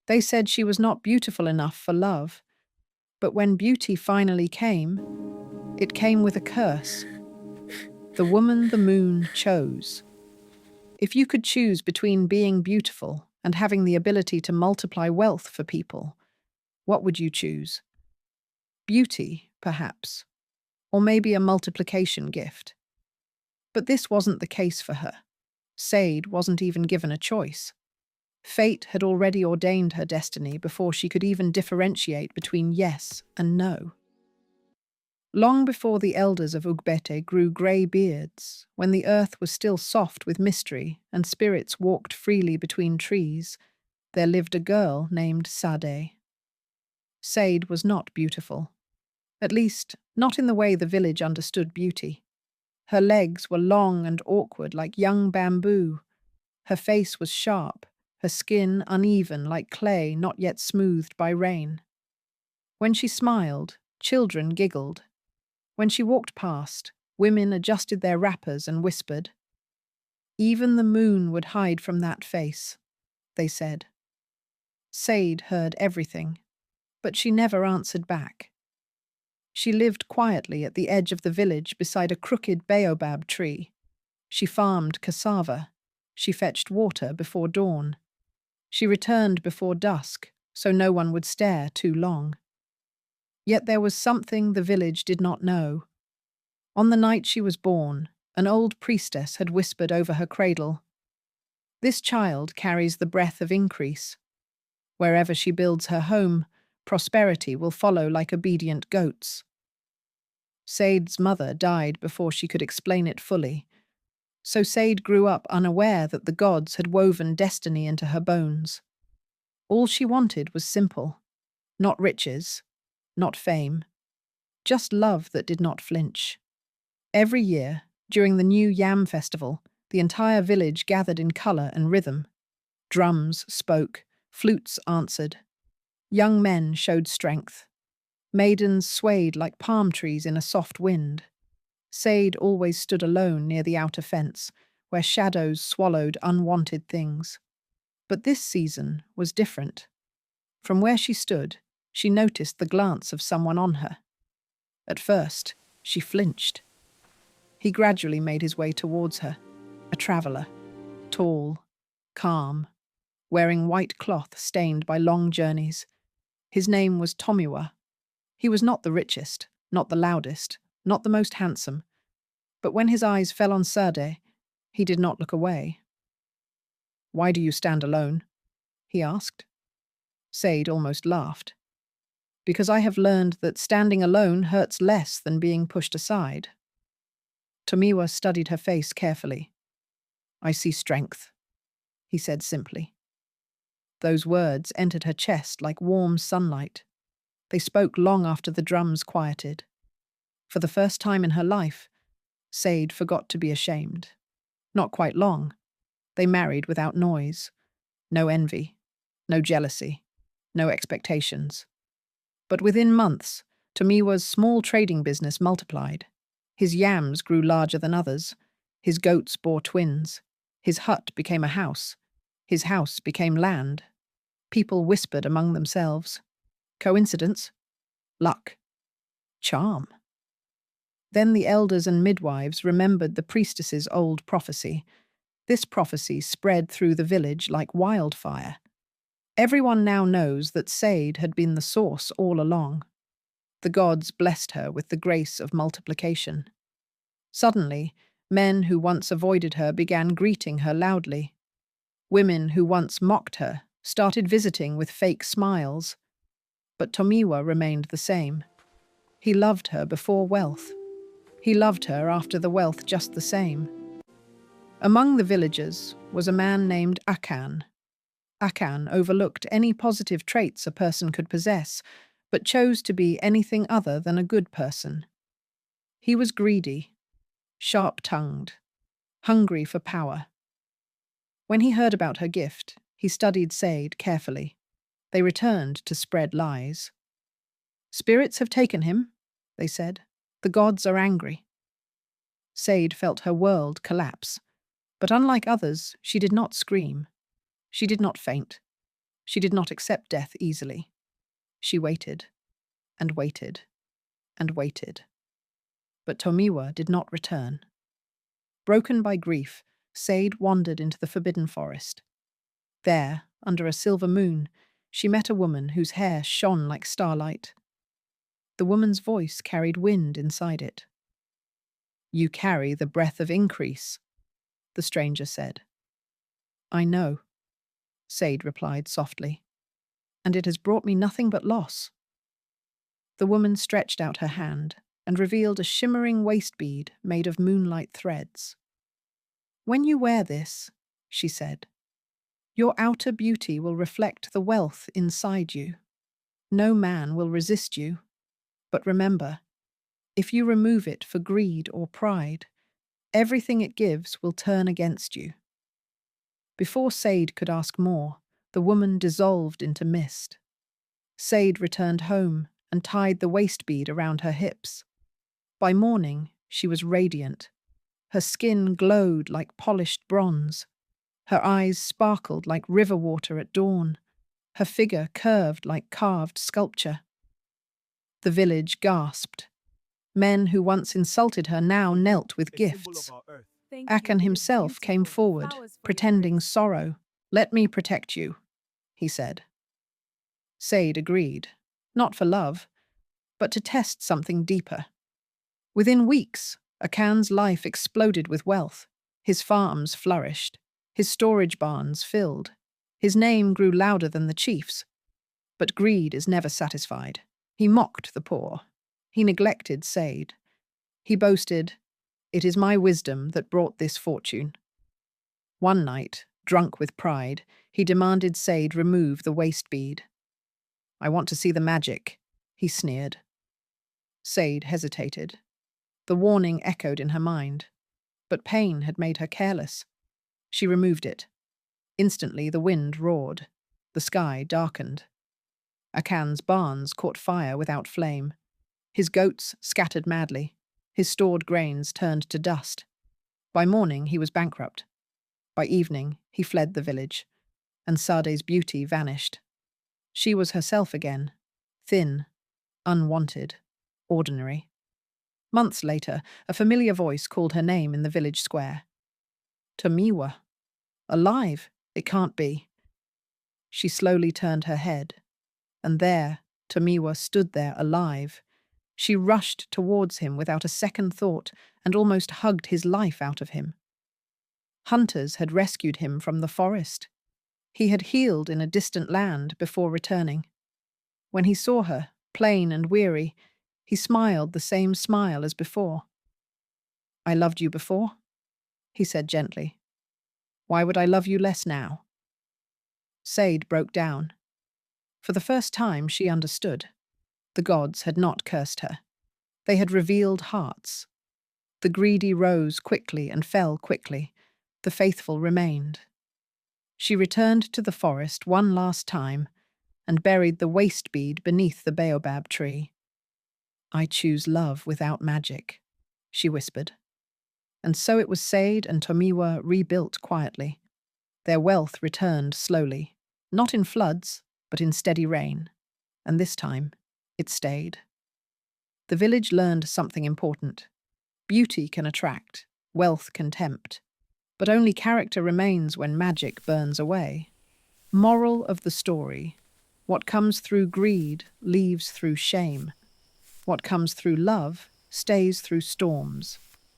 They said she was not beautiful enough for love, but when beauty finally came, it came with a curse. The woman the moon chose. If you could choose between being beautiful and having the ability to multiply wealth for people, what would you choose? Beauty, perhaps, or maybe a multiplication gift. But this wasn't the case for her. Sade wasn't even given a choice. Fate had already ordained her destiny before she could even differentiate between yes and no. Long before the elders of Ugbete grew grey beards, when the earth was still soft with mystery and spirits walked freely between trees, there lived a girl named Sade. Sade was not beautiful. At least, not in the way the village understood beauty. Her legs were long and awkward like young bamboo. Her face was sharp, her skin uneven like clay not yet smoothed by rain. When she smiled, children giggled. When she walked past, women adjusted their wrappers and whispered. Even the moon would hide from that face, they said. Sade heard everything, but she never answered back. She lived quietly at the edge of the village beside a crooked baobab tree. She farmed cassava. She fetched water before dawn. She returned before dusk, so no one would stare too long. Yet there was something the village did not know. On the night she was born, an old priestess had whispered over her cradle, "This child carries the breath of increase. Wherever she builds her home, prosperity will follow like obedient goats." Sade's mother died before she could explain it fully, so Sade grew up unaware that the gods had woven destiny into her bones. All she wanted was simple, not riches, not fame, just love that did not flinch. Every year, during the new yam festival, the entire village gathered in colour and rhythm. Drums spoke, flutes answered. Young men showed strength. Maidens swayed like palm trees in a soft wind. Sade always stood alone near the outer fence, where shadows swallowed unwanted things. But this season was different. From where she stood, she noticed the glance of someone on her. At first, she flinched. He gradually made his way towards her, a traveller, tall, calm, wearing white cloth stained by long journeys. His name was Tomiwa. He was not the richest, not the loudest, not the most handsome, but when his eyes fell on Sade, he did not look away. "Why do you stand alone?" he asked. Sade almost laughed. "Because I have learned that standing alone hurts less than being pushed aside." Tomiwa studied her face carefully. "I see strength," he said simply. Those words entered her chest like warm sunlight. They spoke long after the drums quieted. For the first time in her life, Sade forgot to be ashamed. Not quite long. They married without noise. No envy, no jealousy, no expectations. But within months, Tomiwa's small trading business multiplied. His yams grew larger than others. His goats bore twins. His hut became a house. His house became land. People whispered among themselves. Coincidence? Luck? Charm? Then the elders and midwives remembered the priestess's old prophecy. This prophecy spread through the village like wildfire. Everyone now knows that Sade had been the source all along. The gods blessed her with the grace of multiplication. Suddenly, men who once avoided her began greeting her loudly. Women who once mocked her started visiting with fake smiles. But Tomiwa remained the same. He loved her before wealth. He loved her after the wealth just the same. Among the villagers was a man named Akan. Akan overlooked any positive traits a person could possess, but chose to be anything other than a good person. He was greedy, sharp-tongued, hungry for power. When he heard about her gift, he studied Sade carefully. They returned to spread lies. "Spirits have taken him," they said. "The gods are angry." Sade felt her world collapse. But unlike others, she did not scream. She did not faint. She did not accept death easily. She waited, and waited, and waited. But Tomiwa did not return. Broken by grief, Sade wandered into the forbidden forest. There, under a silver moon, she met a woman whose hair shone like starlight. The woman's voice carried wind inside it. "You carry the breath of increase," the stranger said. "I know," Sade replied softly, "and it has brought me nothing but loss." The woman stretched out her hand and revealed a shimmering waist bead made of moonlight threads. "When you wear this," she said, "your outer beauty will reflect the wealth inside you. No man will resist you. But remember, if you remove it for greed or pride, everything it gives will turn against you." Before Sade could ask more, the woman dissolved into mist. Sade returned home and tied the waist bead around her hips. By morning, she was radiant. Her skin glowed like polished bronze. Her eyes sparkled like river water at dawn. Her figure curved like carved sculpture. The village gasped. Men who once insulted her now knelt with gifts. Akan himself came forward, pretending sorrow. "Let me protect you," he said. Sade agreed, not for love, but to test something deeper. Within weeks, Akan's life exploded with wealth. His farms flourished. His storage barns filled. His name grew louder than the chief's. But greed is never satisfied. He mocked the poor. He neglected Sade. He boasted, "It is my wisdom that brought this fortune." One night, drunk with pride, he demanded Sade remove the waist bead. "I want to see the magic," he sneered. Sade hesitated. The warning echoed in her mind. But pain had made her careless. She removed it. Instantly the wind roared. The sky darkened. Akan's barns caught fire without flame. His goats scattered madly. His stored grains turned to dust. By morning he was bankrupt. By evening he fled the village, and Sade's beauty vanished. She was herself again, thin, unwanted, ordinary. Months later, a familiar voice called her name in the village square. "Tomiwa. Alive? It can't be." She slowly turned her head, and there, Tomiwa stood there alive. She rushed towards him without a second thought and almost hugged his life out of him. Hunters had rescued him from the forest. He had healed in a distant land before returning. When he saw her, plain and weary, he smiled the same smile as before. "I loved you before," he said gently. "Why would I love you less now?" Sade broke down. For the first time she understood. The gods had not cursed her. They had revealed hearts. The greedy rose quickly and fell quickly. The faithful remained. She returned to the forest one last time and buried the waist bead beneath the baobab tree. "I choose love without magic," she whispered. And so it was Sade and Tomiwa rebuilt quietly. Their wealth returned slowly, not in floods, but in steady rain. And this time, it stayed. The village learned something important. Beauty can attract, wealth can tempt, but only character remains when magic burns away. Moral of the story: what comes through greed leaves through shame. What comes through love stays through storms.